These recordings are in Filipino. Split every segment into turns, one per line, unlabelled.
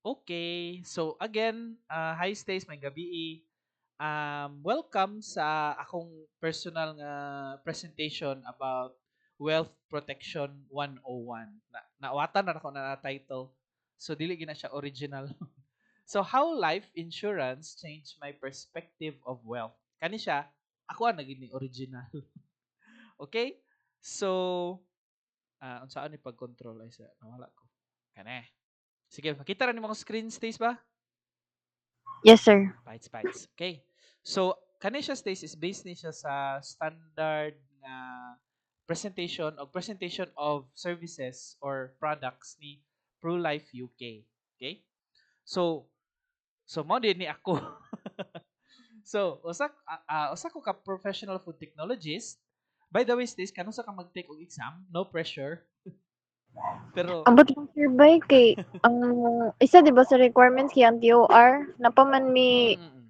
Okay. So again, hi Stace, may gabi. Welcome sa akong personal nga presentation about Wealth Protection 101. Naawatan na ako na title. So dili gina siya original. So how life insurance changed my perspective of wealth. Kani siya, ako ang naging original. Okay? So, unsaan ni pag-control ay sa nawala ko. Kani. Sige, makita ra ni mga screen Stace ba?
Yes, sir.
Bites, bites. Okay. So, kanisha Stace is based ni siya sa standard nga presentation of services or products ni ProLife UK. Okay? So, mo din ni ako. So, usa ko ka professional food technologist. By the way, Stace, kanus ka mag-take og exam? No pressure. Pero
Ambot lang sir bay kay ang isa 'di ba sa requirements kay ang TOR napaman mi
mm, mm, mm.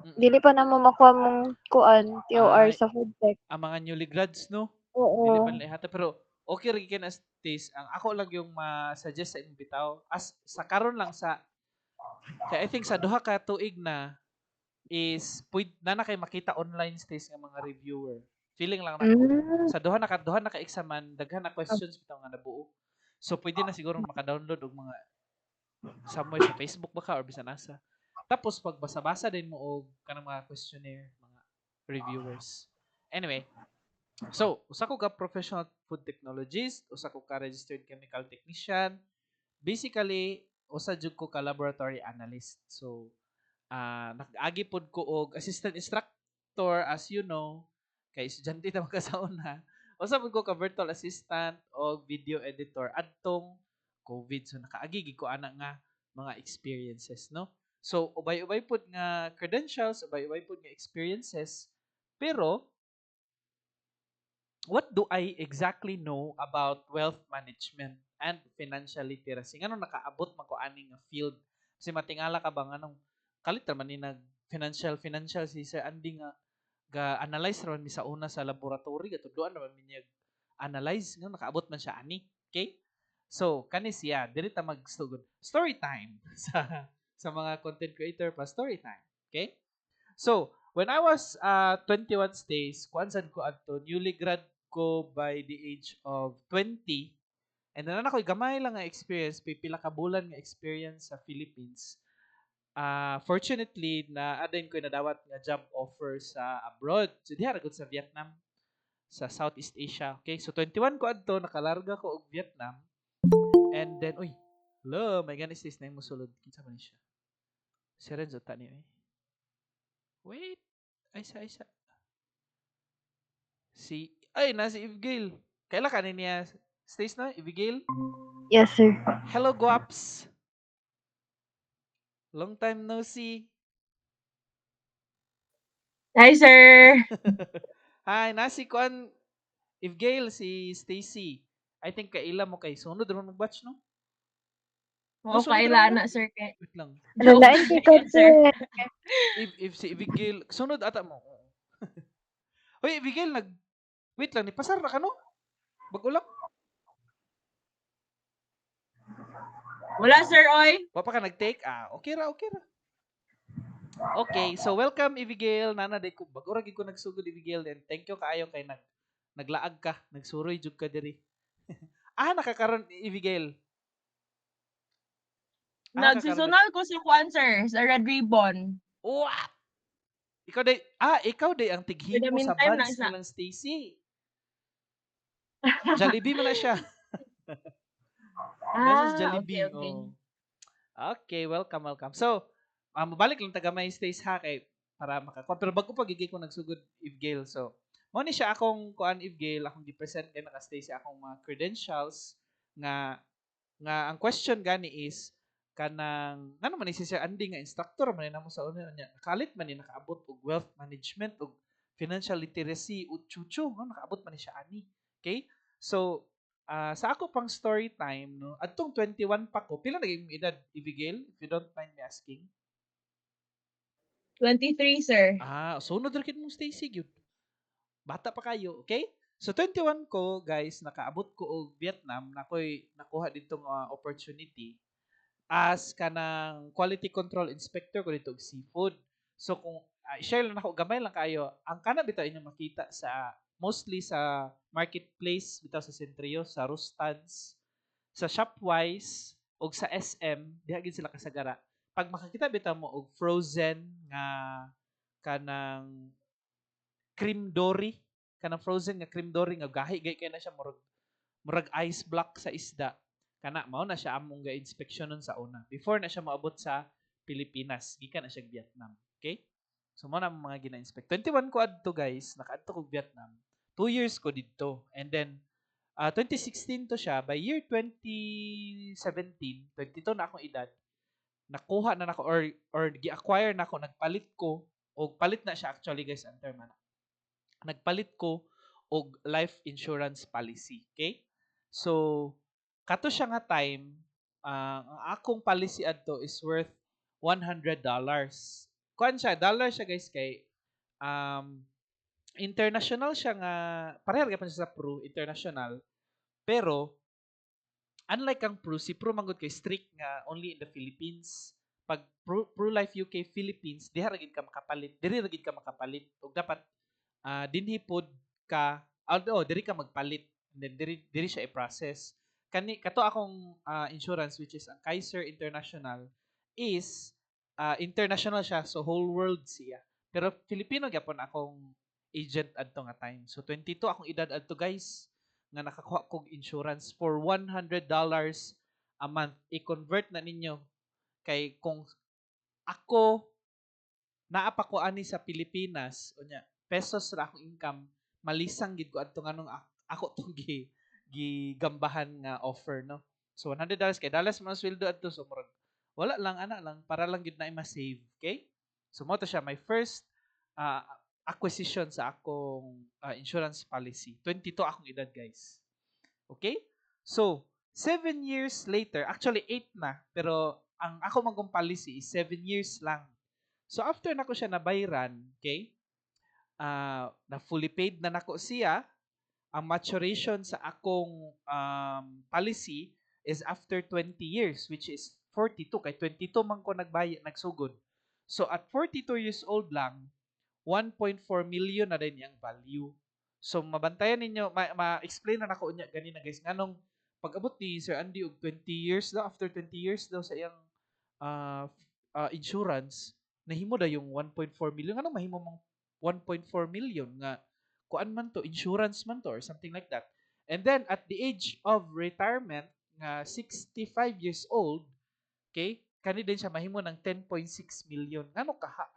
Mm-mm.
dili pa namo makuha mong kuan TOR
Ay,
sa food tech.
ang mga newly grads, no? Dili pa
Oo.
nila ihata pero okay ra gyud as taste ang ako lang yung ma-suggest sa imong bitaw as sa karon lang sa I think sa duha ka tuig na is na kay makita online stage nga mga reviewer. Feeling lang nako.
Hmm.
Sa duha na ka examan daghan na questions bitaw nga nabuo. So pwede na siguro maka-download og mga somewhere sa Facebook ba ka or bisan nasa. Tapos pagbasa-basa din mo og kanang mga questionnaire mga reviewers. Anyway, so, usa ko ka professional food technologist, usa ko ka registered chemical technician. Basically, usa jud ko ka laboratory analyst. So, nag-agi pod ko og assistant instructor as you know, kay estudyante ta ka sa una. Usa pod ko ka virtual assistant o video editor adtong COVID. So, nakaagi gid ko ana nga mga experiences, no? So, ubay-ubay pod nga credentials, ubay-ubay pod nga experiences, pero what do I exactly know about wealth management and financial literacy? Ngano nakaabot man ko ani nga field? Kasi matingala ka ba nganong kalit man ni nag financial si Sir Andy nga ga-analyze ron mi sa una sa laboratory katudloan naman mi niya analyze nga nakaabot man siya ani. Okay? So, kani siya, dili ta magstugod. Story time sa mga content creator pa story time. Okay? So, when I was 21 days, kuan sad ko adto, newly grad ko by the age of 20. And then ako gamay lang nga experience, pipila ka bulan nga experience sa Philippines. Fortunately na adin ko nadawat nga job offer sa abroad. So diha ra gud sa Vietnam, sa Southeast Asia. Okay? So 21 ko adto, nakalarga ko og Vietnam. And then, uy, hello, may ganis na yung musulod. Kinsa man ni siya? Si Renzo tani eh. Wait, ay sa si Evgil. Kailan kanin niya stays na, Evgil?
Yes, sir.
Hello, Guaps. Long time no see.
Hi, sir.
Hi, nasi kuan Evgil, si Stacy. I think kaila mo kay sunod ron mag-batch, no? No,
Oo,
sunod ron
kaila
mo?
na, sir.
Wait lang.
Joke
Alalain
lang
kay
yan, sir.
sir.
If si Evgil, sunod ata mo. Hoy, Evgil, wait lang, ni pasar na ka, no? Bago lang.
Wala, sir, oy.
Wa pa ka nag-take? Okay ra, okay ra. Okay, so welcome Abigail. Nana day ko bago ra gid ko nagsugod Abigail and thank you kaayo kay naglaag ka, nagsuroy jud ka diri. Nakakaron Abigail. Nakakaron
Nagsisunal ko sa kwan, sir, sa Red Ribbon.
Wow! Ikaw day ang
For the
tighimo sa
meantime,
buds
nasa...
nilang Stacy. Jollibee man na siya. Nasa
okay,
Jollibee.
okay.
Oh. Okay, welcome, welcome. So, mabalik lang taga may Stace ha kay para makakuha. Pero bago pa gigay ko nagsugod Abigail. So, mo ni siya akong kuan Abigail, akong gi-present kay naka-stay sa akong mga credentials nga ang question gani is kanang ngano man ni si Sir Andy nga instructor man ni namo sa una niya. Nakalit man ni nakaabot og wealth management og financial literacy ug chuchu, no? Nakaabot man ni siya ani. Okay? So, sa ako pang story time, no, adtong 21 pa ko, pila naging edad, Abigail, if you don't mind me asking?
23, sir.
Sunod rin mong Stacy, gyud. Bata pa kayo, okay? So 21 ko, guys, nakaabot ko og Vietnam, nakoy nakuha ditong opportunity. as kanang quality control inspector ko dito og seafood. So kung share lang ako gamay lang kayo, ang kana bitaw inyo makita sa mostly sa marketplace bitaw sa Centrio, sa Rustans, sa Shopwise ug sa SM, diha gid sila kasagara. Pag makakita bitaw mo og frozen nga kanang cream dory, kanang frozen nga cream dory nga gahi gay kay na siya murag ice block sa isda. Kana mao na siya among ga-inspeksyonon sa una. Before na siya maabot sa Pilipinas, gikan na siya Vietnam. Okay? So mo na ang mga gina-inspect. 21 ko adto guys, nakaadto ko Vietnam. 2 years ko didto. And then 2016 to siya, by year 2017, 22 na akong edad, nakuha na nako or gi-acquire na ako, nagpalit ko og palit na siya actually guys ang term na. Nagpalit ko og life insurance policy. Okay? So, kato siya nga time, ang akong policy adto is worth $100. Kuan siya, dollar siya guys kay um, international siya nga, pareha pa siya sa Pru, international. Pero, unlike ang Pru, si Pru manggod kay strict nga only in the Philippines. Pag Pru Life UK Philippines, diha ra gid ka makapalit. Diri ra gid ka makapalit. Ug dapat dinhi pod ka diri ka magpalit and then diri siya i-process kato akong insurance which is ang Kaiser International is international siya so whole world siya pero Filipino gyapon akong agent adto nga time so 22 akong edad adto guys nga nakakuha kog insurance for $100 a month i-convert na ninyo kay kung ako naa pa ko ani sa Pilipinas unya pesos ra akong income malisang gid ko adto nganong ako tong gigambahan nga offer no so $100 kay dollars man sweldo adto so murag wala lang ana lang para lang gid na ma-save okay so mo to siya my first uh, acquisition sa akong insurance policy 22 akong edad guys okay so 7 years later actually 8 na pero ang ako magong policy is 7 years lang. So after nako siya nabayran, okay? Na fully paid na nako siya, ang maturation sa akong policy is after 20 years which is 42 kay 22 man ko nagsugod. So at 42 years old lang, 1.4 million na din yung value. So mabantayan ninyo, ma-explain na nako unya ganina guys nganong pag-abot ni Sir Andy og 20 years daw after 20 years daw sa iyang insurance nahimo da yung 1.4 million ano mahimo mong 1.4 million nga kuan man to insurance man to or something like that and then at the age of retirement nga 65 years old okay kani din siya mahimo ng 10.6 million ngano kaha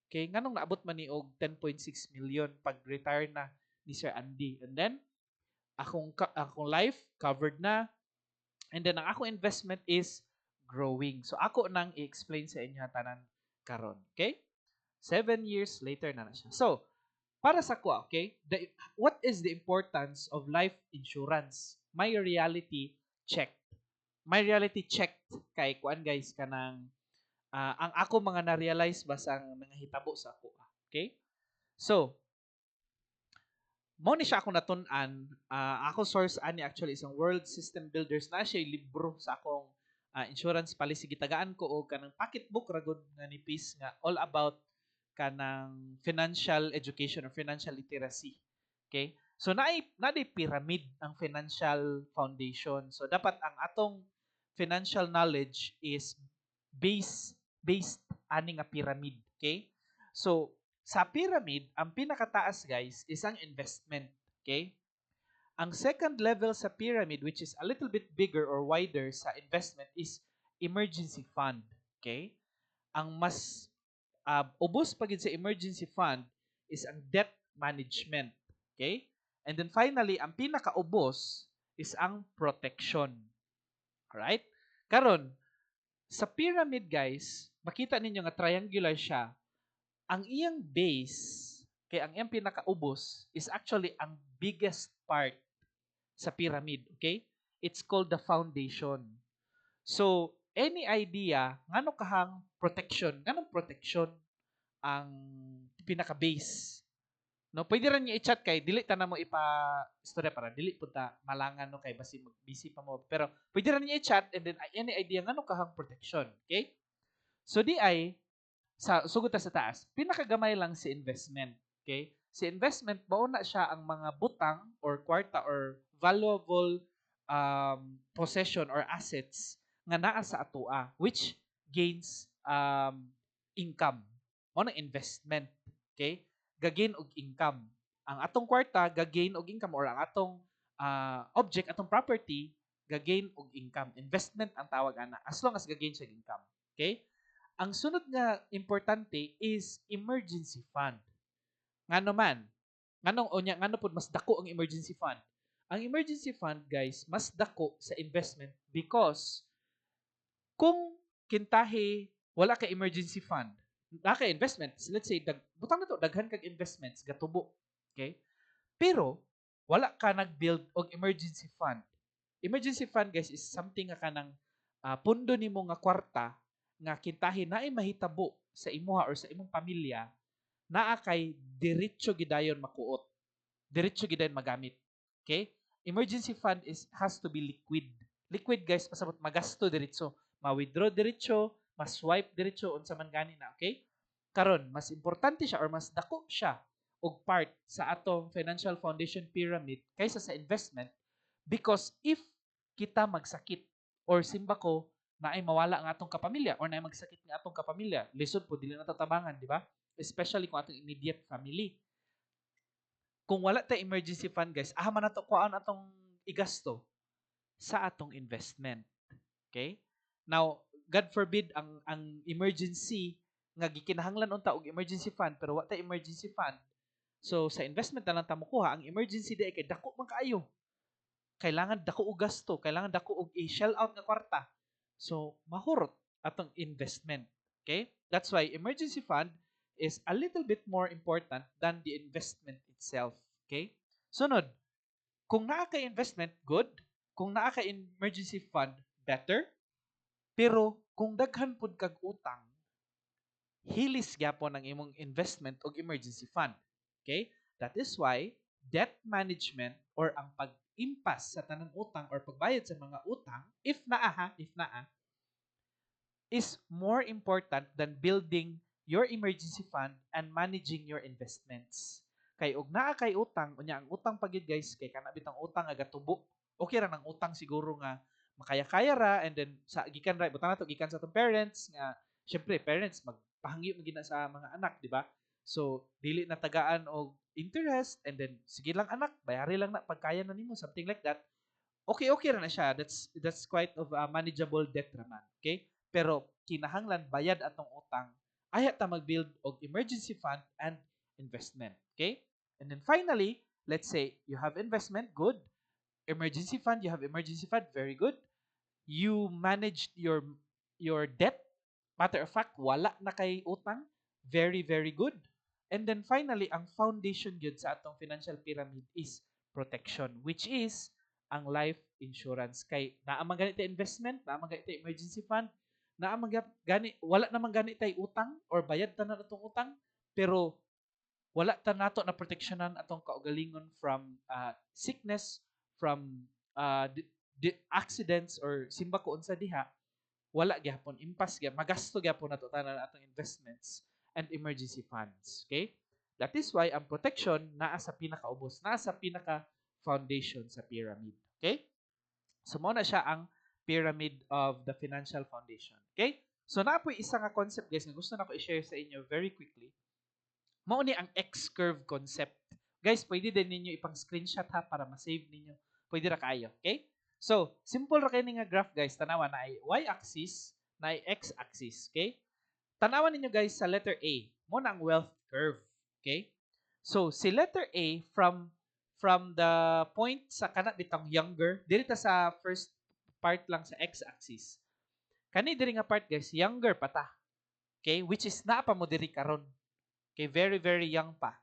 okay nganong naabot man ni og 10.6 million pag retire na ni Sir Andy and then akong life covered na and then ang ako investment is growing. So ako nang i-explain sa inyo tanan karon. Okay? 7 years later na siya. So, para sa ko, okay? What is the importance of life insurance? My reality checked. My reality checked kay kuan guys kanang ang ako mga na-realize basang nangahitabo sa ako. Okay? So, mo ni siya ako natun-an ako source ani actually isang World System Builders na siya libro sa akong insurance policy gitagaan ko og kanang pocketbook ra gud nga nipis nga all about kanang financial education or financial literacy okay so naay pyramid ang financial foundation so dapat ang atong financial knowledge is based ani nga pyramid okay so sa pyramid, ang pinakataas guys is ang investment. Okay? Ang second level sa pyramid which is a little bit bigger or wider sa investment is emergency fund. Okay? Ang mas ubos pa gid sa emergency fund is ang debt management. Okay? And then finally, ang pinakaubos is ang protection. Alright? Karon, sa pyramid guys, makita ninyo nga triangular siya ang iyang base, kaya ang iyang pinakaubos is actually ang biggest part sa pyramid, okay? It's called the foundation. So, any idea, ngano kahang protection, nganong protection ang pinaka-base No, pwede rin niya i-chat kay dili ta na mo istorya para dili punta malangan no kay basi busy pa mo. Pero pwede rin niya i-chat and then any idea ngano kahang protection, okay? So di ay sa sugod ta sa taas, pinakagamay lang si investment, okay? Si investment mao na siya ang mga butang or kwarta or valuable possession or assets nga naa sa atoa which gains income. Mao na investment, okay? Gagain og income. Ang atong kwarta gagain og income or ang atong object, atong property gagain og income. Investment ang tawag ana as long as gagain siya income. Okay? Ang sunod nga importante is emergency fund. Ngano man? Ngano pud mas dako ang emergency fund? Ang emergency fund, guys, mas dako sa investment because kung kintahi wala ka emergency fund, naka investments, let's say butang na to daghan kag investments gatubo. Okay? Pero wala ka nag-build og emergency fund. Emergency fund, guys, is something nga kanang pundo nimo nga kwarta nga kintahi naay mahitabo sa imuha or sa imong pamilya naa kay diretso gidayon makuot. Diretso gidayon magamit. Okay? Emergency fund has to be liquid. Liquid, guys, pasabot magasto diretso, ma-withdraw diretso, ma-swipe diretso unsa man gani na, okay? Karon, mas importante siya or mas dako siya og part sa atong financial foundation pyramid kaysa sa investment because if kita magsakit or simba ko na ay mawala ang atong kapamilya or na ay magsakit ng atong kapamilya, lisod po dili na tatabangan, di ba? Especially kung atong immediate family. Kung wala tay emergency fund, guys, man nato kuan atong igasto sa atong investment. Okay? Now, God forbid ang emergency nga gikinahanglan unta og emergency fund pero wa tay emergency fund. So sa investment na lang ta mokuha, ang emergency di ay kay dako man kaayo. Kailangan dako og gasto, kailangan dako og i-shell out nga kwarta. So mahurot atong investment. Okay? That's why emergency fund is a little bit more important than the investment itself. Okay? Sunod, kung naa kay investment, good. Kung naa kay emergency fund, better. Pero kung daghan pud kag utang, hilis gyapon ang imong investment og emergency fund. Okay? That is why debt management or ang pag-impas sa tanang utang or pagbayad sa mga utang, if naa, is more important than building your emergency fund and managing your investments. Kay og naa kay utang, unya ang utang pagid, guys, kay kana bitang utang aga tubo. Okay ra nang utang siguro nga makaya-kaya ra and then sa gikan ra butang nato gikan sa atong parents nga syempre parents magpahangyo man gina sa mga anak, di ba? So dili na tagaan og interest and then sige lang anak, bayari lang na pagkaya na nimo, something like that. Okay ra na siya. That's quite of a manageable debt raman. Okay? Pero kinahanglan bayad atong utang, aya ta mag-build og emergency fund and investment. Okay? And then finally, let's say you have investment, good. Emergency fund, you have emergency fund, very good. You managed your debt. Matter of fact, wala na kay utang, very very good. And then finally, ang foundation gyud sa atong financial pyramid is protection, which is ang life insurance. Kay naa man gani tay investment, naa man gani tay emergency fund, naa man gani wala naman gani tay utang or bayad ta na atong utang, pero wala ta nato na proteksyonan atong kaugalingon from sickness, from accidents or simba ko unsa diha, wala gyapon, impas gyapon, magasto gyapon nato tanan atong investments and emergency funds. Okay? That is why ang protection naa sa pinakaubos, naa sa pinaka foundation sa pyramid. Okay? So mao na siya ang pyramid of the financial foundation. Okay? So naa po isa nga concept, guys, nga gusto na ko i-share sa inyo very quickly. Mao ni ang X-curve concept. Guys, pwede din ninyo ipang screenshot ha para ma-save ninyo. Pwede ra kayo, okay? So, simple ra kay nga graph, guys. Tanawa na ay y-axis, na ay x-axis, okay? Tanawan ninyo, guys, sa letter A. Mo na ang wealth curve, okay? So, si letter A from the point sa kana bitang younger, diri ta sa first part lang sa x-axis. Kani diri nga part, guys, younger pa ta. Okay? Which is naa pa mo diri karon. Okay, very, very young pa.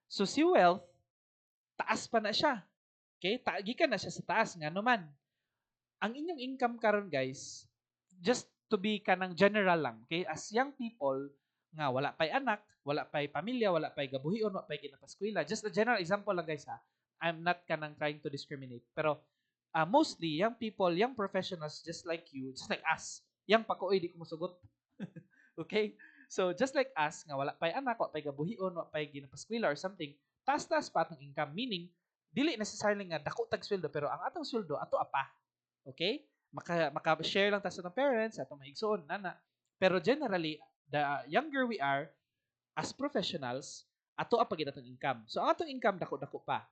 So, si wealth, taas pa na siya. Okay, gikan na siya sa taas. Nga naman, ang inyong income karon, guys, just to be kanang general lang, okay, as young people, nga wala pay anak, wala pay pamilya, wala pay gabuhion, wala pay ginapaskwela. Just a general example lang guys ha. I'm not kanang trying to discriminate. Pero mostly young people, young professionals just like you, just like us. Yang pakuoy di ko mosugot. Okay? So just like us nga wala pay anak, wala pay gabuhion, wala pay ginapaskwela or something, taas-taas pa atong income meaning dili necessarily nga dako tag sweldo pero ang atong sweldo ato apa. Okay? Maka-share lang ta sa atong parents, sa atong maigsoon nana. Pero generally, the younger we are as professionals, ato apa gid atong income. So ang atong income dako-dako pa.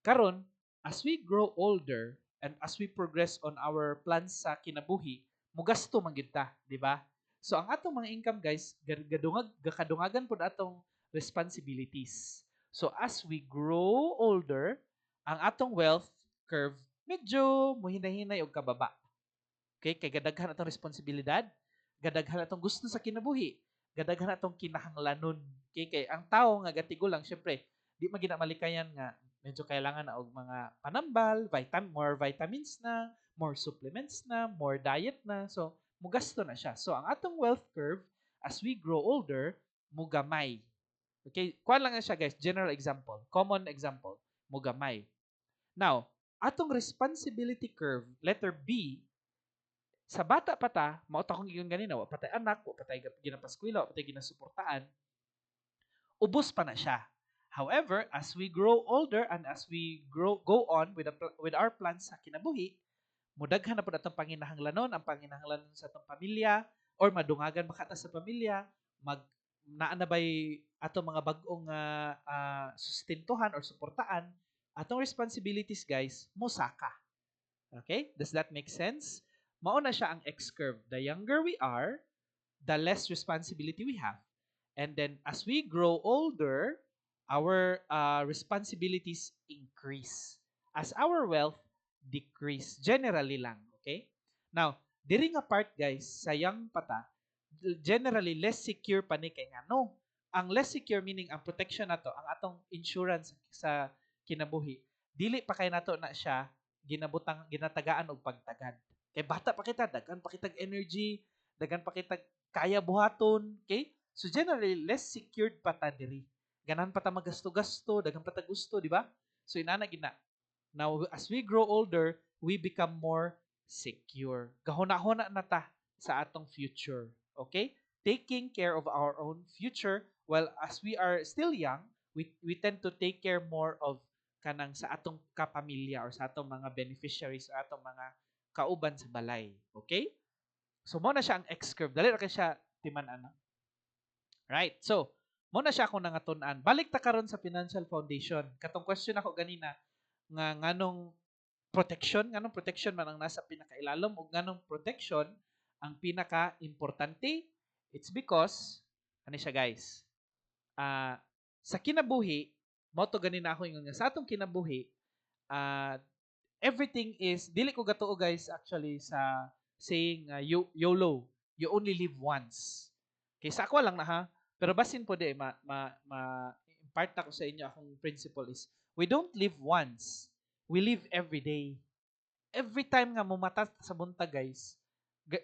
Karon, as we grow older and as we progress on our plans sa kinabuhi, mugasto man gyud ta, di ba? So ang atong mga income guys, gakadungagan pud atong responsibilities. So as we grow older, ang atong wealth curve medyo muhinay-hinay og kababa. Okay, kay gadaghan atong responsibilidad, gadaghan atong gusto sa kinabuhi, gadaghan atong kinahanglanon. Okay, kay ang tao nga gatigo lang syempre, di magina malikayan nga medyo kailangan na og mga panambal, more vitamins na, more supplements na, more diet na. So, mugasto na siya. So, ang atong wealth curve as we grow older, mugamay. Okay, kuan lang na siya guys, general example, common example, mugamay. Now, atong responsibility curve, letter B, sa bata pa ta, mauta kong gigon ganina, wa patay anak, wa patay ginapaskwela, wa patay ginasuportaan, ubos pa na siya. However, as we grow older and as we go on with our plans sa kinabuhi, mudaghan na po atong panginahanglanon, ang panginahanglanon sa atong pamilya, or madungagan makata sa pamilya, naa na bay atong mga bag-ong sustentuhan or suportaan, atong responsibilities guys, musaka. Okay? Does that make sense? Mauna siya ang X-curve. The younger we are, the less responsibility we have. And then as we grow older, our responsibilities increase. As our wealth decrease. Generally lang. Okay? Now, diri nga part guys, sa young pata, generally less secure pa ni kay nga. No. Ang less secure meaning ang protection nato, ang atong insurance sa kinabuhi, dili pa kay nato na siya ginatagaan og pagtagad. Kay bata pa kita, dagan pa kitag energy, dagan pa kitag kaya buhaton, okay? So generally less secured pa ta diri. Ganan pa ta magasto-gasto, dagan pa ta gusto, di ba? So inana gina. Now as we grow older, we become more secure. Gahuna-huna na ta sa atong future. Okay? Taking care of our own future while as we are still young, we tend to take care more of kanang sa atong kapamilya or sa atong mga beneficiaries or atong mga kauban sa balay. Okay? So, mo na siya ang X-curve. Dali ra kay siya timan-ana. Right. So, mo na siya akong nangatun-an. Balik ta karon sa financial foundation. Katong question ako ganina nga nganong protection man ang nasa pinakailalom ug nganong protection ang pinaka-importante. It's because ano siya guys. Sa kinabuhi, mo to ganina ako ingon nga sa atong kinabuhi, everything is dili ko gatuo guys actually sa saying YOLO, you only live once. Okay, sa ako lang na ha, pero basin po di impart ako sa inyo akong principle is we don't live once, we live every day. Every time nga mumata sa buntag guys,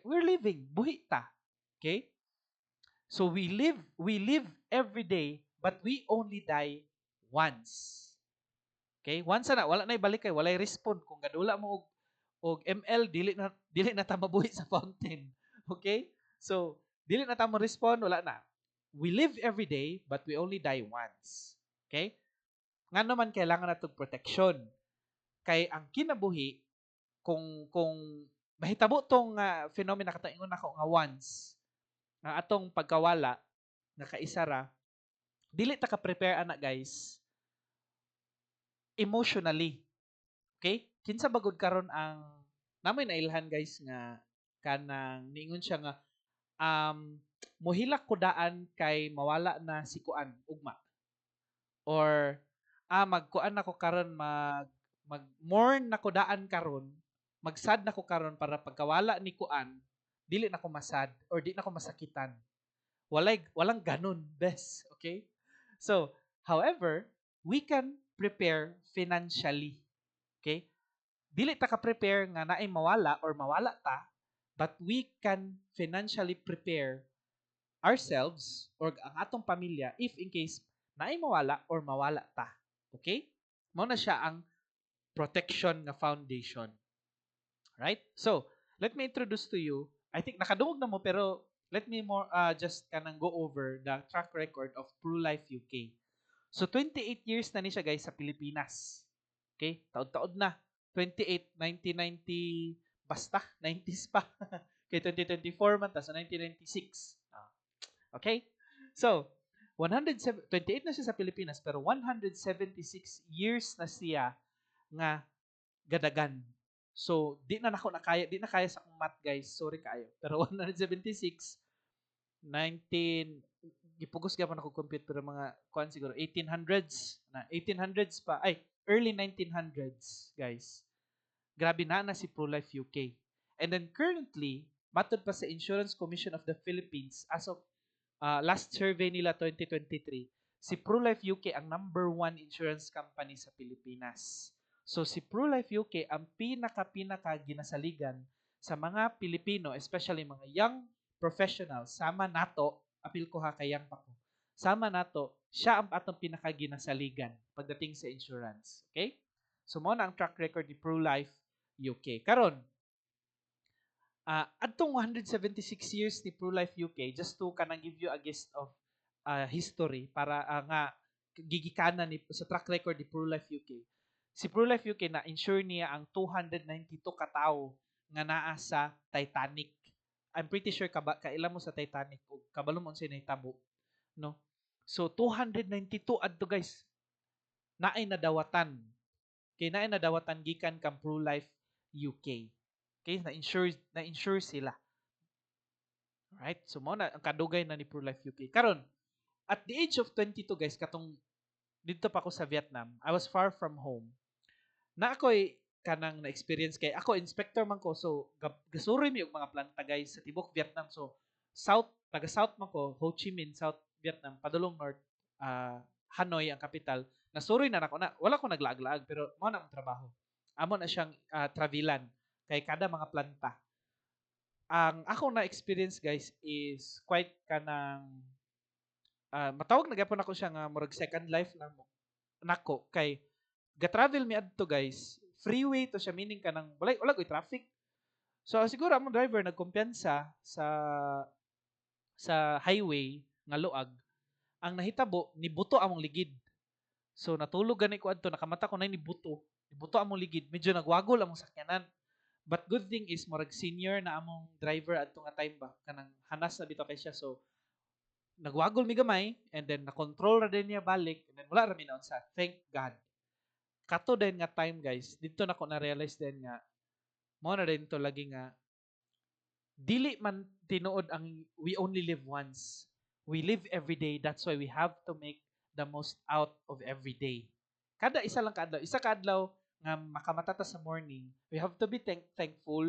we're living, buhi ta. Okay? So we live every day, but we only die once. Okay? Once na wala na ibalik kay walay respond kung gadula mo og ML dili na ta mabuhi sa fountain. Okay? So dili na ta mo respond, wala na. We live every day but we only die once. Okay? Ngano man kailangan natong protection. Kay ang kinabuhi kung mahitabo tong phenomena kataingon nako nga once nga atong pagkawala nga kaisara, dili ta ka prepare ana guys emotionally. Okay? Kinsa bagod karon ang namoy nailhan guys nga kanang niingon siya nga mohilak ko daan kay mawala na si kuan ugma. Or magkuan ako karon mag mourn na ko daan karon, magsad na ko karon para pagkawala ni kuan, dili na ko masad or di na ko masakitan. Walang ganun, best. Okay? So, however, we can prepare financially. Okay? Dili ta ka prepare nga naay mawala or mawala ta, but we can financially prepare ourselves or ang atong pamilya if in case naay mawala or mawala ta. Okay? Mao na siya ang protection nga foundation. Right? So, let me introduce to you. I think nakadungog na mo pero let me more just kanang go over the track record of ProLife UK. So 28 years na ni siya guys sa Pilipinas. Okay? Taod-taod na. 28, 1990 basta 90s pa. Kay 2024 man ta sa 1996. Okay? So 28 na siya sa Pilipinas pero 176 years na siya nga gadagan. So, di na kaya sa akong math guys. Sorry kayo. Pero 176, 19, gipugos gyapon ako compute pero mga kuan siguro 1800s na 1800s pa ay early 1900s guys. Grabe na si ProLife UK. And then currently, matod pa sa Insurance Commission of the Philippines as of last survey nila 2023, si ProLife UK ang number 1 insurance company sa Pilipinas. So si ProLife UK ang pinaka ginasaligan sa mga Pilipino, especially mga young professionals, sama nato, apil ko ha kay young pa ko. Sama nato, siya ang atong pinaka ginasaligan pagdating sa insurance. Okay? So mo na ang track record ni ProLife UK. Karon, adtong 176 years ni ProLife UK, just to kanang give you a gist of history para nga gigikanan ni sa track record ni ProLife UK. Si ProLife UK na insure niya ang 292 katao nga naa sa Titanic. I'm pretty sure kailan mo sa Titanic o kabalo mo sa nahitabo, no? So 292 adto guys. Naay nadawatan. Kay naay nadawatan gikan kang ProLife UK. Okay, na-insure sila. Right? So mo na ang kadugay na ni ProLife UK. Karon, at the age of 22 guys, katong dito pa ako sa Vietnam, I was far from home. Na ako'y kanang na-experience kay ako inspector man ko, so gasuroy mi og mga planta guys sa tibok Vietnam. So taga South man ko, Ho Chi Minh, South Vietnam, padulong North, Hanoi ang capital. Nasuroy na nako na wala ko naglaag-laag pero mo na ang trabaho. Amo na siyang travelan kay kada mga planta. Ang ako na experience guys is quite kanang matawag na gyapon ako siya nga murag second life na mo nako kay ga-travel mi adto guys, freeway to siya, meaning kanang wala koy traffic. So siguro ang driver nagkumpiyansa sa highway nga luag, ang nahitabo nibuto among ligid. So natulog gani ko adto, nakamata ko na nibuto among ligid, medyo nagwagol among sakyanan. But good thing is murag senior na among driver adto nga time ba, kanang hanas na bitaw kay siya, so nagwagol mi gamay and then na-control ra din niya balik and then wala ra mi naon sa, thank God. Kato din nga time guys, dito na ko na-realize din nga, mo na din to lagi nga, dili man tinuod ang we only live once. We live every day, that's why we have to make the most out of every day. Kada isa lang kaadlaw, isa kaadlaw nga makamatata sa morning, we have to be thankful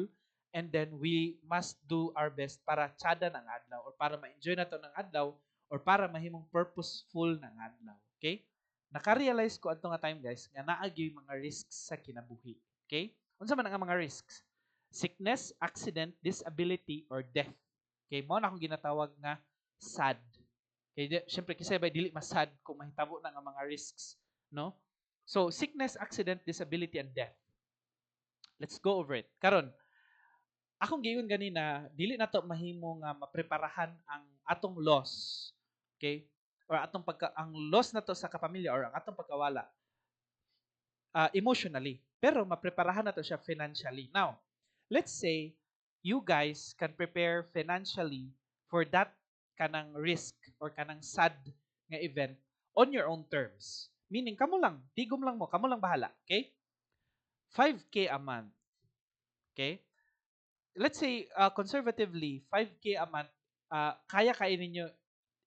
and then we must do our best para tsada ng adlaw or para ma-enjoy na to ng adlaw or para mahimong purposeful ng adlaw. Okay? Naka-realize ko adto nga time guys nga naa gyud mga risks sa kinabuhi. Okay? Unsa man ang mga risks? Sickness, accident, disability, or death. Okay, mo na akong ginatawag nga sad. Okay, syempre kasi ba dili mas sad kung mahitabo na nga mga risks, no? So, sickness, accident, disability, and death. Let's go over it. Karon, akong giingon ganina, dili nato mahimo nga mapreparahan ang atong loss. Okay? Or ang loss nato sa kapamilya or ang atong pagkawala emotionally. Pero mapreparahan nato siya financially. Now, let's say you guys can prepare financially for that kanang risk or kanang sad nga event on your own terms. Meaning, kamo lang, tigom lang mo, kamo lang bahala. Okay? 5K a month. Okay? Let's say, conservatively, 5K a month, kaya ninyo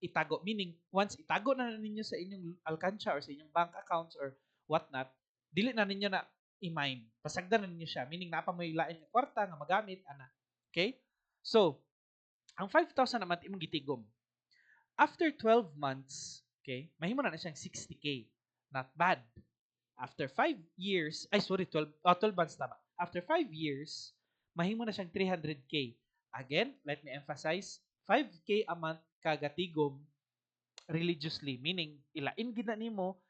itago. Meaning, once itago na ninyo sa inyong alkansya or sa inyong bank accounts or whatnot, dili na ninyo na i-mine. Pasagdan na ninyo siya. Meaning, napa mo ilain ng kwarta nga magamit, ana. Okay? So, ang 5,000 a month, imong gitigom. After 12 months, okay, mahimo na siyang 60K. Not bad. After 5 years, 12 months tama. After 5 years, mahimo na siyang 300K. Again, let me emphasize, 5K a month kagatigom religiously, meaning ilain gid na nimo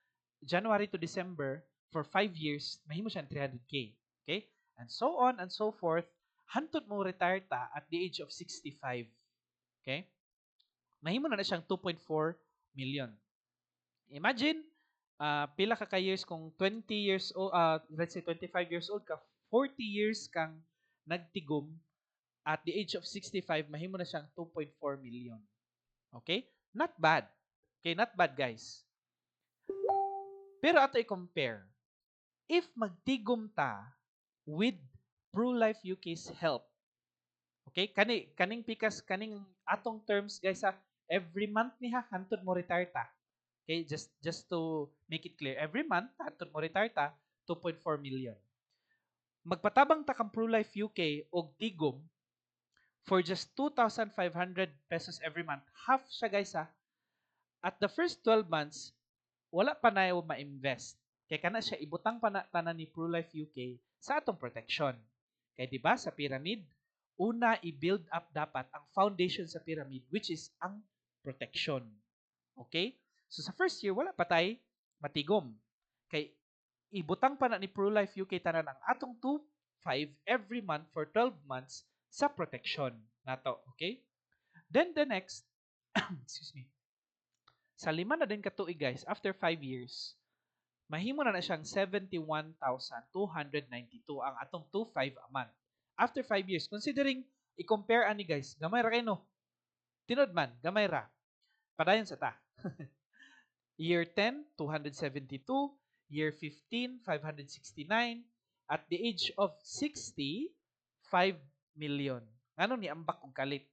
January to December for 5 years, mahimo siyang 300K. Okay? And so on and so forth, hantod mo retire ta at the age of 65. Okay? Mahimo na siyang 2.4 million. Imagine, pila ka years kung 20 years old, let's say 25 years old ka, 40 years kang nagtigom, at the age of 65, mahimo na siyang 2.4 million. Okay? Not bad. Okay, not bad guys. Pero ato i-compare. If magtigom ta with ProLife UK's help, okay, kaning pikas kaning atong terms guys ha, every month niha hantod mo retire ta. Okay, just to make it clear, every month hantod mo retire ta 2.4 million. Magpatabang ta kang ProLife UK og tigom for just 2,500 pesos every month. Half siya guys ha. At the first 12 months, wala pa na yung ma-invest. Kaya kana siya ibutang pa na tanan ni ProLife UK sa atong protection. Kaya di ba sa pyramid, una i-build up dapat ang foundation sa pyramid which is ang protection. Okay? So sa first year wala pa tay matigom. Kay ibutang pa na ni ProLife UK tanan ang atong 2.5 every month for 12 months sa protection nato. Okay? Then the next, excuse me. Sa 5 na din ka tuig guys, after 5 years, mahimo na siyang 71,292 ang atong 2.5 a month. After 5 years, considering i-compare ani guys, gamay ra kay no. Tinod man, gamay ra. Padayon sa ta. Year 10, 272. Year 15, 569. At the age of 60, 5 million. Ano ni ambak og kalit.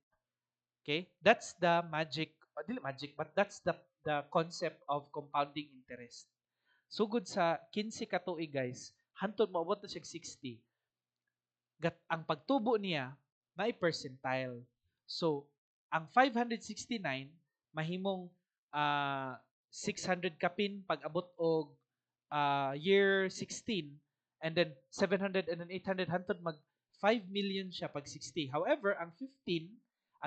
Okay? That's the magic, dili magic, but that's the concept of compounding interest. Sugod sa 15 ka tuig guys, hantod moabot na siya 60. Ang pagtubo niya na percentile. So, ang 569 mahimong 600 kapin pag abot og year 16, and then 700 and then 800 hantod mag 5 million siya pag 60. However, ang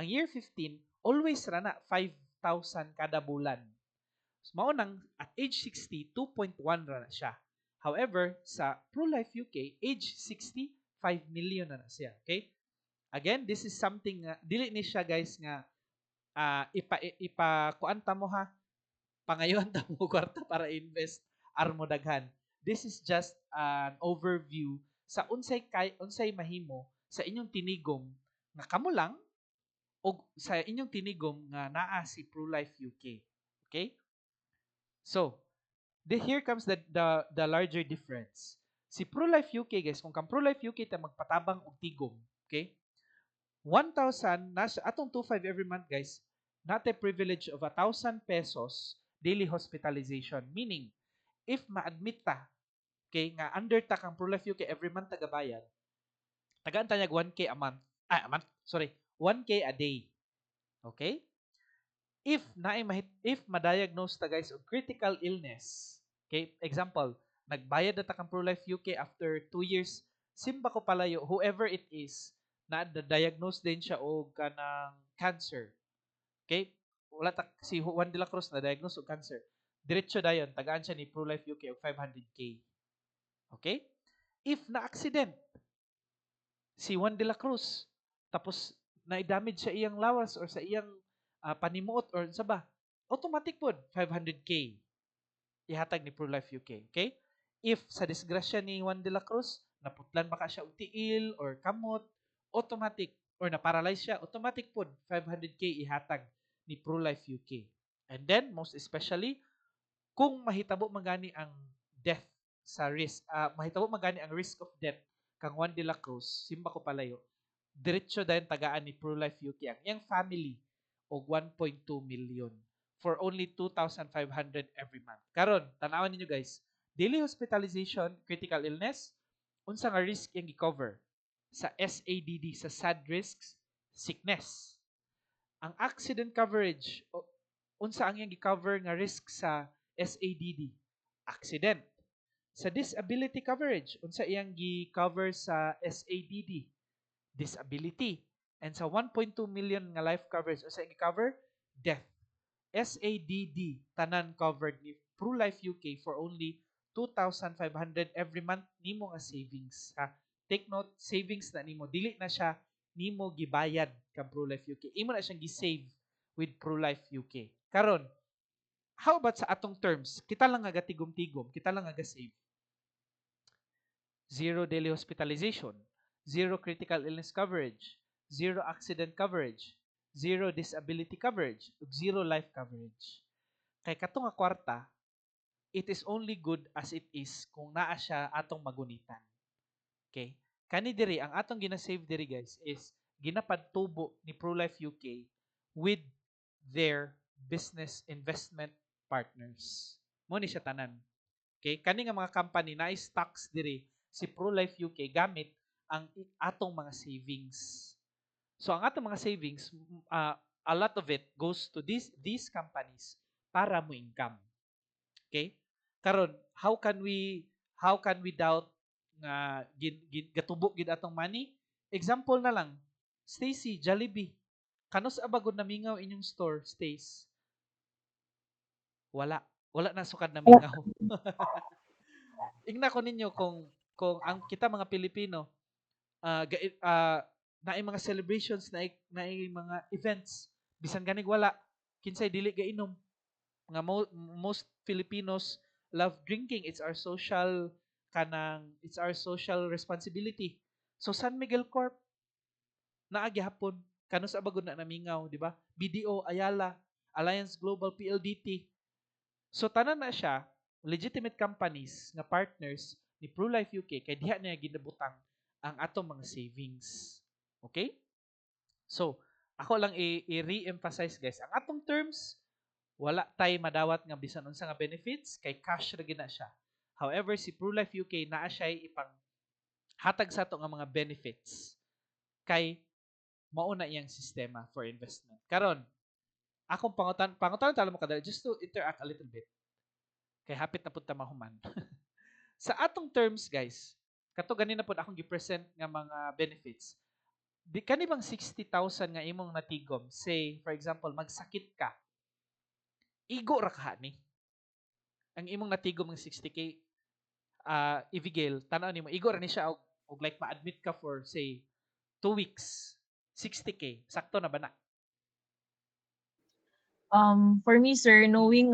year 15 always rana 5,000 kada bulan. So, maunang at age 60, 2.1 na siya. However, sa ProLife UK, age 60, 5 million na siya. Okay? Again, this is something, dili ni siya guys nga, kuanta mo ha, pangayon ta mo kwarta para invest, armo daghan. This is just an overview sa unsay mahimo sa inyong tinigom nga kamo lang o sa inyong tinigom nga naa si ProLife UK. Okay? So, here comes the larger difference. Si ProLife UK guys, kung kang ProLife UK ta magpatabang og tigom, okay? 1,000 nasa atong 2.5 every month guys, nate privilege of 1,000 pesos daily hospitalization, meaning if ma-admit ta, okay, nga under ta kang ProLife UK every month tagabayad, tagaan ta 1K a month. Sorry, 1K a day. Okay? If ma-diagnose ta guys og critical illness, okay, example, nagbayad na ta kang ProLife UK after 2 years, simba ko palayo, whoever it is, na-diagnose din siya og kanang cancer. Okay? Wala ta si Juan de la Cruz na diagnose og cancer. Diretso dayon, tagaan siya ni ProLife UK og 500K. Okay? If na-accident si Juan de la Cruz, tapos na-damage sa iyang lawas or sa iyang panimuot or sa ba, automatic po 500K ihatag ni ProLife UK. Okay? If sa disgrasya ni Juan de la Cruz, naputlan baka siya og tiil or kamot, automatic, or na-paralyze siya, automatic po 500K ihatag ni ProLife UK. And then, most especially, kung mahitabo magani ang death sa risk, mahitabo magani ang risk of death kang Juan de la Cruz, simba ko palayo, diretso dahil tagaan ni ProLife UK ang iyang family og 1.2 million for only 2,500 every month. Karon, tanawan ninyo guys, daily hospitalization, critical illness, unsa nga risk yung i-cover? Sa SADD, sa sad risks, sickness. Ang accident coverage, unsa ang yung i-cover nga risk sa SADD? Accident. Sa disability coverage, unsa iyang gi-cover sa SADD? Disability. And sa 1.2 million nga life coverage, sa i-cover, death. SADD, tanan covered ni ProLife UK for only 2,500 every month nimo nga savings. Ha? Take note, savings na nimo. Dili na siya nimo gibayad kang ProLife UK. Imo na siyang gi-save with ProLife UK. Karon, how about sa atong terms? Kita lang nga gatigom-tigom, kita lang nga ga-save. Zero daily hospitalization, zero critical illness coverage, zero accident coverage, zero disability coverage, ug zero life coverage. Kay kato nga kwarta, it is only good as it is kung naa siya atong magunitan. Okay? Kani diri, ang atong gina-save diri guys is ginapadtubo ni ProLife UK with their business investment partners. Mo ni siya tanan. Okay? Kani nga mga company na stocks diri si ProLife UK gamit ang atong mga savings. So ang atong mga savings, a lot of it goes to these companies para mo income. Okay? Karon, how can we doubt nga gatubo gid atong money? Example na lang, Stacy, Jollibee. Kanos abagod namingaw inyong store, Stace? Wala. Wala na sukad namingaw. Ingna ko ninyo kung ang kita mga Pilipino naay mga celebrations naay mga events bisan ganig wala kinsay dili gainom nga most Filipinos love drinking. It's our social responsibility. So San Miguel Corp naa gihapon kanus abagod na namingaw, di ba? BDO Ayala, Alliance Global PLDT. So tanan na siya legitimate companies nga partners ni ProLife UK kay diha niya ginabutang ang atong mga savings. Okay? So, ako lang i-re-emphasize guys, ang atong terms wala tay madawat nga bisan unsa nga benefits kay cash ra gina siya. However, si ProLife UK naa siya ipang hatag sa ato nga mga benefits kay mao na iyang sistema for investment. Karon, akong pangutan tala mo kadali just to interact a little bit. Kay hapit na pud ta mahuman. Sa atong terms guys, kato ganina pod akong gi-present nga mga benefits. Di kani bang 60,000 nga imong natigom, say for example magsakit ka, igo ra ka ni. Ang imong natigom ng 60k Ivigale, tanaw nimo igo ra ni siya og like ma-admit ka for say 2 weeks, 60k, sakto na ba na?
For me, sir, knowing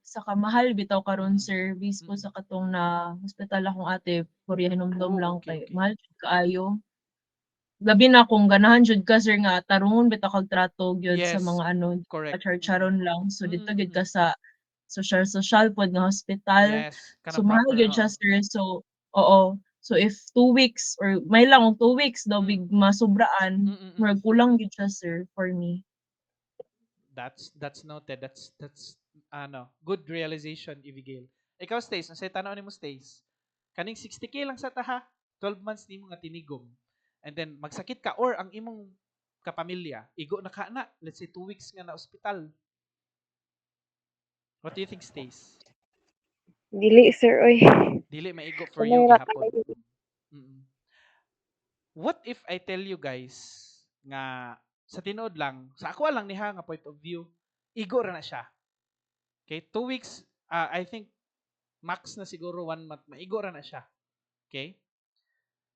sa kamahal bitaw karon
Mm.
sir, based po
Mm.
sa katong na hospital akong ate, Korea hinumdum
Oh,
lang
okay,
kay
okay.
mahal jud kaayo. Labi na kung ganahan jud ka sir nga tarungon bitaw kag trato gyud sa
Yes,
mga ano,
correct.
charcharon lang. So dito gyud
Mm.
ka sa social pod nga hospital.
Yes,
So
kana
mahal
proper,
gyud siya sir. So oo. So if 2 weeks or may lang og 2 weeks daw
Mm.
big masubraan,
Mm.
murag kulang gyud siya sir for me.
That's noted. That's good realization, Ivigale. Ikaw, Stace, unsay tanaw nimo, Stace? Kaning 60k lang sa taha, 12 months nimo nga tinigom. And then magsakit ka or ang imong kapamilya, igo na ka na, let's say 2 weeks nga na ospital. What do you think, Stace?
Dili, sir, oy.
Dili maigo for you
Mahirapan
gihapon.
na gyud.
Mm. What if I tell you guys nga sa tinuod lang, sa ako lang niha nga point of view, igo ra na siya. Okay, 2 weeks, I think max na siguro 1 month, maigo ra na siya. Okay?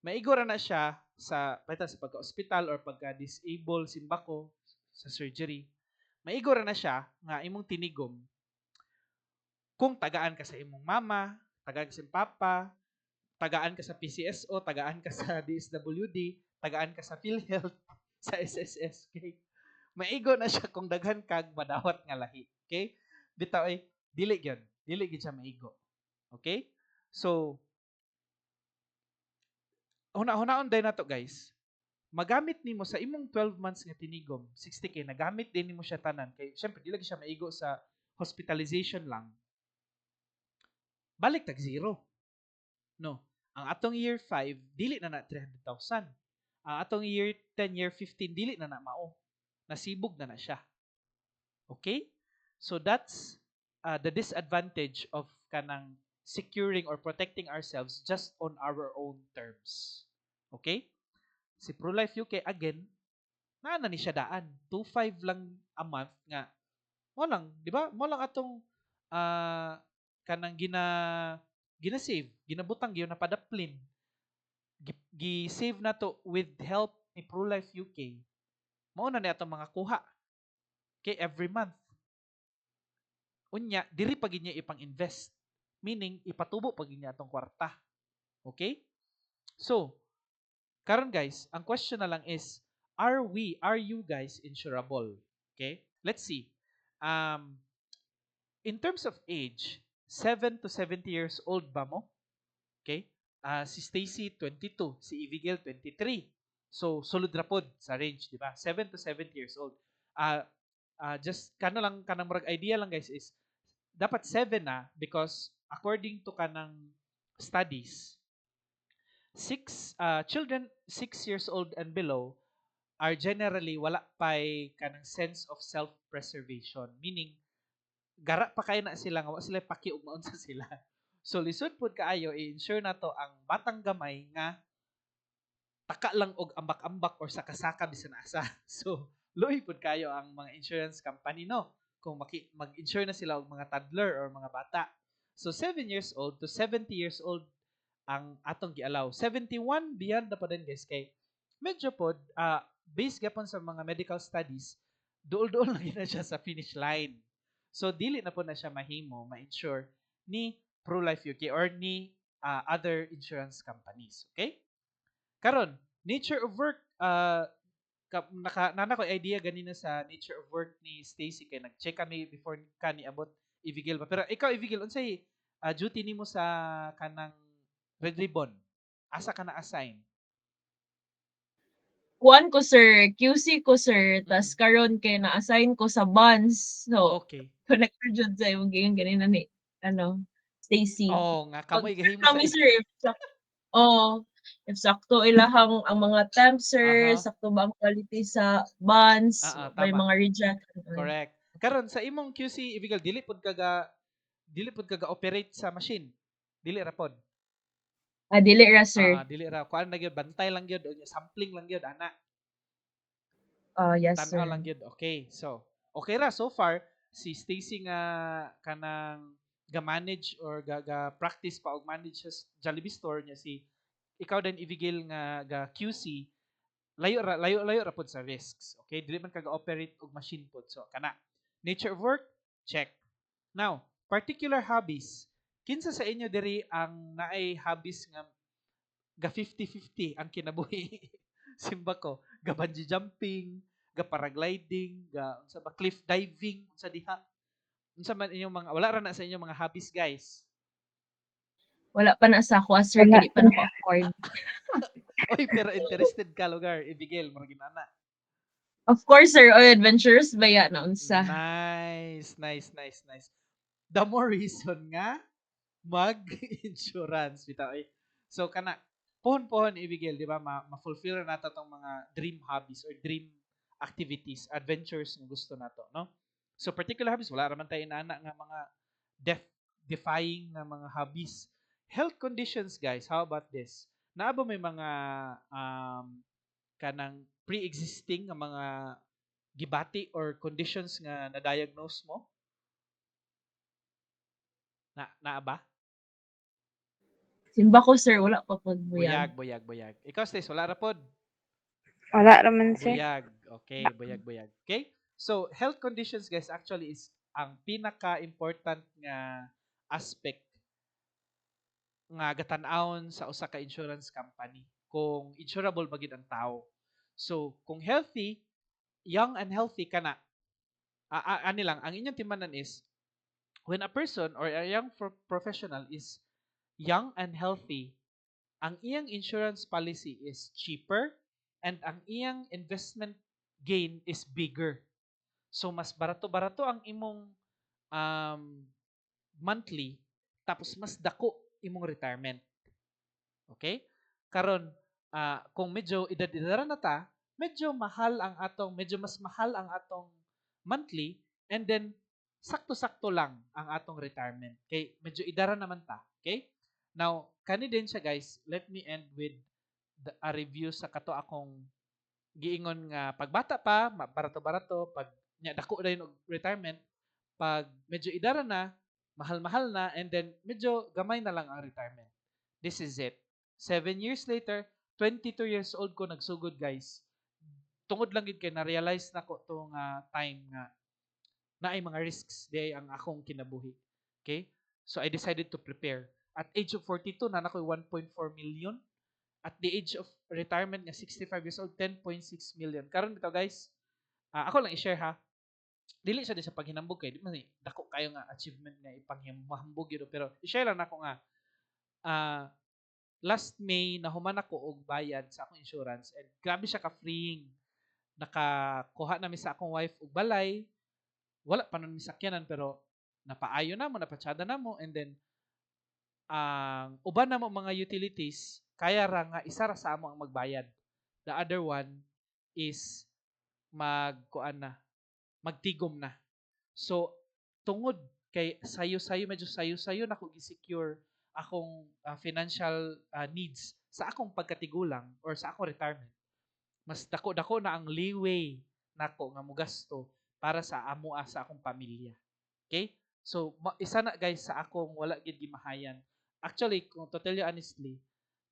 Maigo ra na siya sa pagka-hospital or pagka-disable simbako sa surgery. Maigo ra na siya nga imong tinigom kung tagaan ka sa imong mama, tagaan ka sa imong papa, tagaan ka sa PCSO, tagaan ka sa DSWD, tagaan ka sa PhilHealth, sa SSS. Okay? Maigo na siya kung daghan kag madawat nga lahi. Okay? Bitaw ay dili gyud. Dili gyud siya maigo. Okay? So, huna-hunaon day nato guys. Magamit nimo sa imong 12 months nga tinigom, 60k, nagamit din nimo siya tanan. Kay syempre dili siya maigo sa hospitalization lang. Balik tag zero. No. Ang atong year 5 dili na na 300,000. Ang atong year 10, year 15 dili na na mao. Nasibog na na siya. Okay? So that's the disadvantage of kanang securing or protecting ourselves just on our own terms. Okay? Si ProLife UK, again, na ni siya daan. 2.5 lang a month nga. Mo lang, di ba? Mo lang atong kanang gina-save, ginabutang gyud na padaplin. Gi-save na to with help ni ProLife UK. Mao na ni atong mga kuha kay every month. Unya, diri pa gid niya ipang-invest. Meaning, ipatubo pa gid niya atong kwarta. Okay? So, karon guys, ang question na lang is, are you guys insurable? Okay? Let's see. In terms of age, 7 to 70 years old ba mo? Okay? Si Stacy, 22. Si Evigel, 23. So, sulod ra pod sa range, di ba? 7 to 70 years old. Just, kanang murag idea lang guys is, dapat 7 na because according to kanang studies, children 6 years old and below are generally wala pay kanang sense of self-preservation. Meaning, gara pa kayo na sila nga wa sila paki ug maunsa sila. So lisod pud kaayo i-insure nato ang batang gamay nga taka lang og ambak-ambak or saka-saka bisan asa. So luoy pud kayo ang mga insurance company no kung mag-insure na sila og mga toddler or mga bata. So 7 years old to 70 years old ang atong gialaw. 71 beyond na pa din guys kay medyo pod based gapon sa mga medical studies duol-duol na gina siya sa finish line. So dili na po na siya mahimo ma-insure ni ProLife UK or ni other insurance companies. Okay? Karon, nature of work nana ko idea ganina sa nature of work ni Stacy kay nag-check kami before kani abot Ivigil ba. Pero ikaw Ivigil unsay duty nimo sa kanang Red Ribbon? Asa ka na assign?
Kuan ko sir, QC ko sir, tas karon kay na-assign ko sa bonds. So,
Okay.
connected jud sa imong giyon ganina ni Stacy.
Oh, nga kamoy gahimo sa
Kami sir, if sakto ilahang ang mga temps sir,
Aha.
sakto ba ang quality sa bonds, may
Tama.
mga reject.
Correct. Karon sa imong QC Ivigil dili pud kaga operate sa machine. Dili ra pod.
Dili ra sir.
Dili ra kuan na gyud bantay lang gyud unya sampling lang gyud ana.
Yes
Tan-aw
sir.
lang gyud. Okay. So, okay ra so far si Stacy nga kanang ga-manage or ga-practice pa og manage sa Jollibee store niya si ikaw din Ivigil nga ga QC layo ra pod sa risks. Okay? Dili man kaga-operate og machine pod. So, kana. Nature of work, check. Now, particular hobbies. Kinsa sa inyo diri ang naay hobbies nga ga 50-50 ang kinabuhi? Simba ko, ga bungee jumping, ga paragliding, ga unsa ba cliff diving, unsa diha? Unsa man inyong mga wala ra na sa inyong mga hobbies, guys?
Wala pa na sa ako sir,
Wala
kaya di pa na ko afford.
Oy, pero interested ka lugar, ibigel mo ginana.
Of course sir, adventurous ba ya na unsa?
Nice. The more reason nga mag-insurance bitaw. So kana pohon ibigel, di ba? Ma-fulfill na nato tong mga dream hobbies or dream activities, adventures nga gusto nato, no? So particular hobbies wala ra man tayo inana nga mga defying nga mga hobbies. Health conditions, guys. How about this? Naa ba may mga kanang pre-existing nga mga gibati or conditions nga na-diagnose mo? Naa ba?
Simba ko sir, wala pa pod buyag.
Buyag. Ikaw, Stace, wala ra pod?
Wala raman sir.
Buyag. Okay, buyag. Okay? So, health conditions, guys, actually is ang pinaka-important nga aspect nga gatan-awon sa usa ka insurance company kung insurable ba gid ang tao. So, kung healthy, young and healthy kana, ani lang, ang inyong timanan is when a person or a young professional is young and healthy, ang iyang insurance policy is cheaper and ang iyang investment gain is bigger. So mas barato-barato ang imong monthly tapos mas dako imong retirement. Okay? Karon kung medyo edad-edad na ta, medyo mas mahal ang atong monthly and then sakto-sakto lang ang atong retirement. Okay? Medyo idara naman ta. Okay? Now, kani din siya guys, let me end with a review sa kato akong giingon nga pagbata pa, barato-barato, pag nya dako na yung retirement, pag medyo idara na, mahal-mahal na, and then medyo gamay na lang ang retirement. This is it. 7 years later, 22 years old ko nagsugod, guys. Tungod lang gid kay na-realize na ko tong time nga na ay mga risks di ang akong kinabuhi. Okay? So I decided to prepare. At age of 42 na nakoy 1.4 million. At the age of retirement nga 65 years old, 10.6 million. Karon bitaw guys, ako lang i-share ha. Dili siya di sa paghinambog kay di man dako kayo nga achievement nga ipanghambog yun, pero i-share lang nako nga last May nahuman ako og bayad sa akong insurance and grabe siya ka freeing. Nakakuha na mi sa akong wife og balay, wala pa nun mi sakyanan pero napaayo na mo, napatsada na mo, and then ang uban na mo mga utilities kaya ra nga isa ra sa amo ang magbayad. The other one is magkuan na, magtigom na. So tungod kay sayo-sayo, medyo sayo-sayo na ko gi-secure akong financial needs sa akong pagkatigulang or sa akong retirement. Mas dako-dako na ang leeway nako nga mogasto para sa amoa sa akong pamilya. Okay? So isa na guys sa akong wala gid gimahayan. Actually, kung to tell you honestly,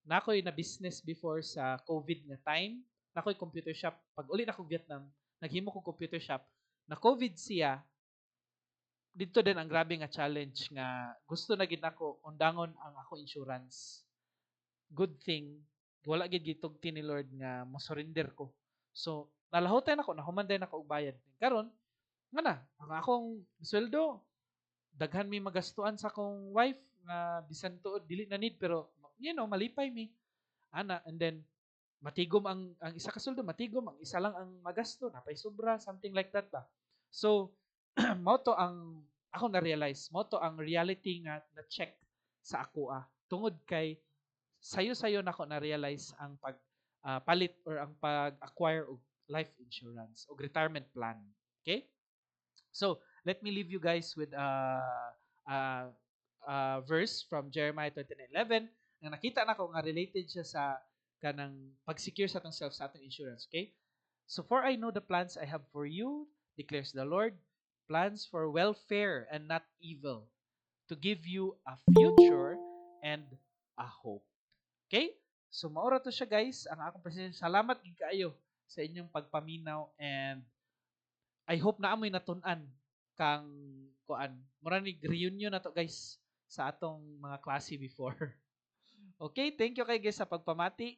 nakoy na business before sa COVID nga time, nakoy computer shop. Pag uli na ko Vietnam, naghimo ko computer shop. Na COVID siya, dito din ang grabe nga challenge nga gusto na gid nako undangon ang ako insurance. Good thing wala gid gitugti ni Lord nga mo surrender ko. So nalahotan ako, nahuman din ako og bayad. Karon nga na ang akong sweldo daghan mi magastuan sa akong wife nga bisan tuod dili na need pero malipay mi ana, and then matigom ang isa ka sweldo, matigom ang isa lang ang magasto, napay sobra, something like that ba. So mao to ang ako na realize, mao to ang reality nga na check sa ako tungod kay sayo-sayo nako na realize ang pag palit or ang pag-acquire og life insurance o retirement plan. Okay? So, let me leave you guys with a verse from Jeremiah 29:11 na nakita nako nga related siya sa kanang pag-secure sa atong self sa atong insurance. Okay? So, for I know the plans I have for you, declares the Lord, plans for welfare and not evil, to give you a future and a hope. Okay? So, maura to siya guys, ang akong presentation. Salamat gid kaayo sa inyong pagpaminaw, and I hope na amoy natun-an kang kuan. Mura ni reunion na to guys sa atong mga klase before. Okay, thank you kay guys sa pagpamati.